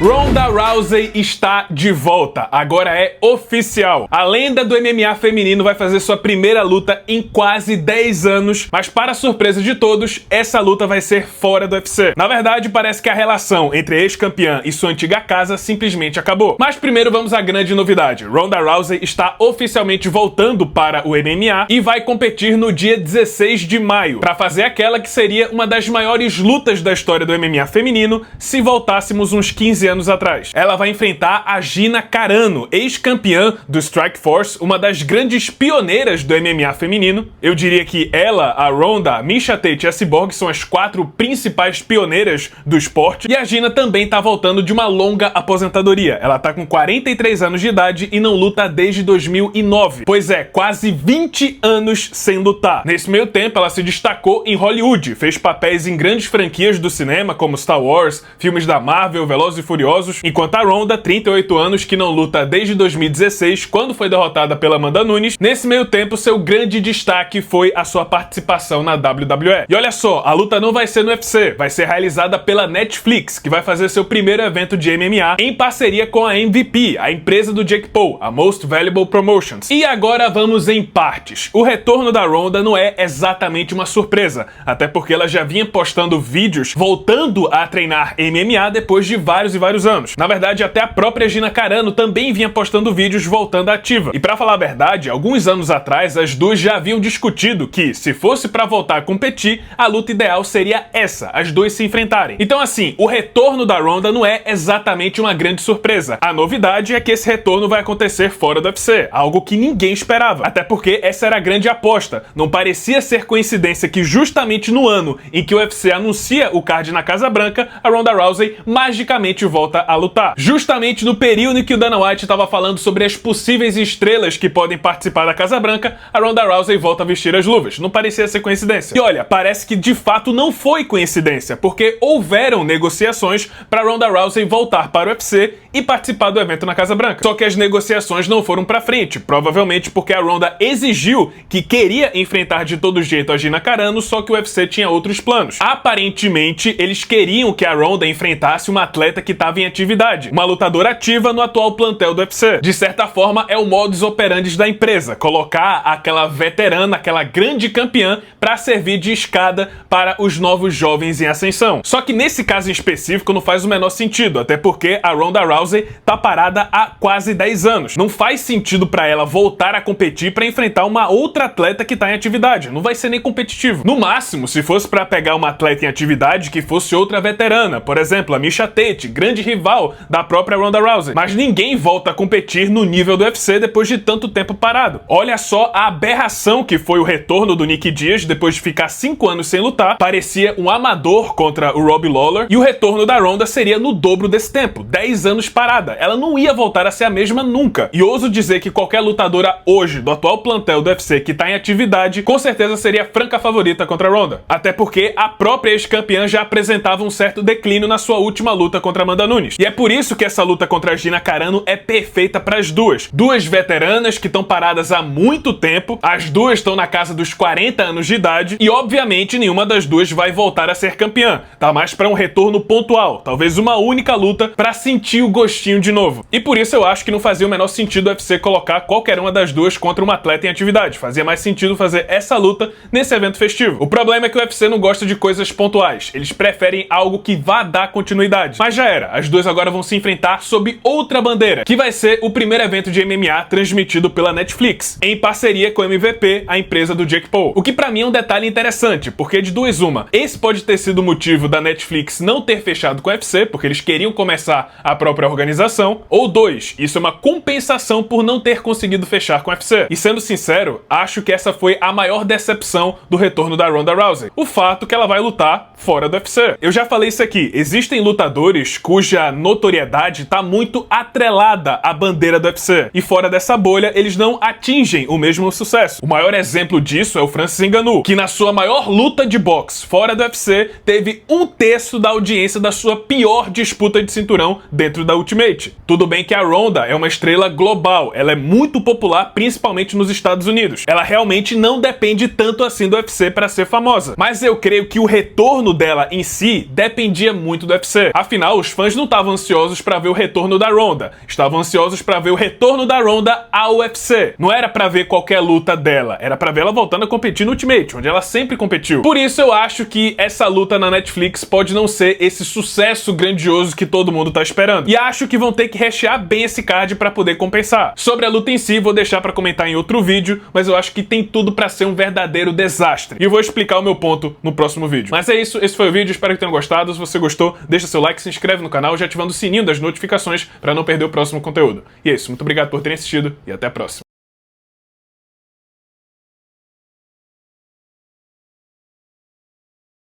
Ronda Rousey está de volta, agora é oficial. A lenda do MMA feminino vai fazer sua primeira luta em quase 10 anos, mas para surpresa de todos, essa luta vai ser fora do UFC. Na verdade, parece que a relação entre a ex-campeã e sua antiga casa simplesmente acabou. Mas primeiro vamos à grande novidade. Ronda Rousey está oficialmente voltando para o MMA e vai competir no dia 16 de maio, para fazer aquela que seria uma das maiores lutas da história do MMA feminino se voltássemos uns 15 anos atrás. Ela vai enfrentar a Gina Carano, ex-campeã do Strikeforce, uma das grandes pioneiras do MMA feminino. Eu diria que ela, a Ronda, a Miesha Tate e a Cyborg são as 4 principais pioneiras do esporte. E a Gina também tá voltando de uma longa aposentadoria. Ela tá com 43 anos de idade e não luta desde 2009. Pois é, quase 20 anos sem lutar. Nesse meio tempo, ela se destacou em Hollywood, fez papéis em grandes franquias do cinema, como Star Wars, filmes da Marvel, Velozes e Furiosos, enquanto a Ronda, 38 anos, que não luta desde 2016, quando foi derrotada pela Amanda Nunes. Nesse meio tempo, seu grande destaque foi a sua participação na WWE. E olha só, a luta não vai ser no UFC, vai ser realizada pela Netflix, que vai fazer seu primeiro evento de MMA em parceria com a MVP, a empresa do Jake Paul, a Most Valuable Promotions. E agora vamos em partes. O retorno da Ronda não é exatamente uma surpresa, até porque ela já vinha postando vídeos voltando a treinar MMA depois de vários e vários anos. Na verdade, até a própria Gina Carano também vinha postando vídeos voltando à ativa. E pra falar a verdade, alguns anos atrás, as duas já haviam discutido que, se fosse pra voltar a competir, a luta ideal seria essa, as duas se enfrentarem. Então assim, o retorno da Ronda não é exatamente uma grande surpresa. A novidade é que esse retorno vai acontecer fora do UFC, algo que ninguém esperava. Até porque essa era a grande aposta. Não parecia ser coincidência que justamente no ano em que o UFC anuncia o card na Casa Branca, a Ronda Rousey magicamente volta a lutar. Justamente no período em que o Dana White estava falando sobre as possíveis estrelas que podem participar da Casa Branca, a Ronda Rousey volta a vestir as luvas. Não parecia ser coincidência. E olha, parece que de fato não foi coincidência, porque houveram negociações para Ronda Rousey voltar para o UFC e participar do evento na Casa Branca. Só que as negociações não foram para frente, provavelmente porque a Ronda exigiu que queria enfrentar de todo jeito a Gina Carano, só que o UFC tinha outros planos. Aparentemente, eles queriam que a Ronda enfrentasse uma atleta que estava em atividade, uma lutadora ativa no atual plantel do UFC. De certa forma, é o modus operandi da empresa, colocar aquela veterana, aquela grande campeã, para servir de escada para os novos jovens em ascensão. Só que nesse caso em específico não faz o menor sentido, até porque a Ronda Rousey tá parada há quase 10 anos. Não faz sentido para ela voltar a competir para enfrentar uma outra atleta que tá em atividade. Não vai ser nem competitivo. No máximo, se fosse para pegar uma atleta em atividade que fosse outra veterana, por exemplo, a Miesha Tate, grande rival da própria Ronda Rousey. Mas ninguém volta a competir no nível do UFC depois de tanto tempo parado. Olha só a aberração que foi o retorno do Nick Diaz depois de ficar 5 anos sem lutar. Parecia um amador contra o Robbie Lawler. E o retorno da Ronda seria no dobro desse tempo. 10 anos parada. Ela não ia voltar a ser a mesma nunca. E ouso dizer que qualquer lutadora hoje do atual plantel do UFC que tá em atividade, com certeza seria a franca favorita contra a Ronda. Até porque a própria ex-campeã já apresentava um certo declínio na sua última luta contra Amanda Nunes. E é por isso que essa luta contra a Gina Carano é perfeita para as duas. Duas veteranas que estão paradas há muito tempo, as duas estão na casa dos 40 anos de idade e obviamente nenhuma das duas vai voltar a ser campeã. Tá mais para um retorno pontual, talvez uma única luta para sentir o gostinho de novo. E por isso eu acho que não fazia o menor sentido o UFC colocar qualquer uma das duas contra uma atleta em atividade. Fazia mais sentido fazer essa luta nesse evento festivo. O problema é que o UFC não gosta de coisas pontuais. Eles preferem algo que vá dar continuidade. Mas já era. As duas agora vão se enfrentar sob outra bandeira, que vai ser o primeiro evento de MMA transmitido pela Netflix, em parceria com a MVP, a empresa do Jake Paul. O que pra mim é um detalhe interessante, porque de duas uma, esse pode ter sido o motivo da Netflix não ter fechado com o UFC, porque eles queriam começar a própria organização, ou dois, isso é uma compensação por não ter conseguido fechar com o UFC. E sendo sincero, acho que essa foi a maior decepção do retorno da Ronda Rousey. O fato que ela vai lutar fora do UFC. Eu já falei isso aqui, existem lutadores cuja notoriedade tá muito atrelada à bandeira do UFC. E fora dessa bolha, eles não atingem o mesmo sucesso. O maior exemplo disso é o Francis Ngannou, que na sua maior luta de boxe fora do UFC, teve 1/3 da audiência da sua pior disputa de cinturão dentro da da Ultimate. Tudo bem que a Ronda é uma estrela global, ela é muito popular, principalmente nos Estados Unidos. Ela realmente não depende tanto assim do UFC para ser famosa. Mas eu creio que o retorno dela em si dependia muito do UFC. Afinal, os fãs não estavam ansiosos para ver o retorno da Ronda, estavam ansiosos para ver o retorno da Ronda ao UFC. Não era para ver qualquer luta dela, era para ver ela voltando a competir no Ultimate, onde ela sempre competiu. Por isso eu acho que essa luta na Netflix pode não ser esse sucesso grandioso que todo mundo tá esperando. E acho que vão ter que rechear bem esse card para poder compensar. Sobre a luta em si, vou deixar para comentar em outro vídeo, mas eu acho que tem tudo para ser um verdadeiro desastre. E eu vou explicar o meu ponto no próximo vídeo. Mas é isso, esse foi o vídeo, espero que tenham gostado. Se você gostou, deixa seu like, se inscreve no canal, já ativando o sininho das notificações para não perder o próximo conteúdo. E é isso, muito obrigado por terem assistido e até a próxima.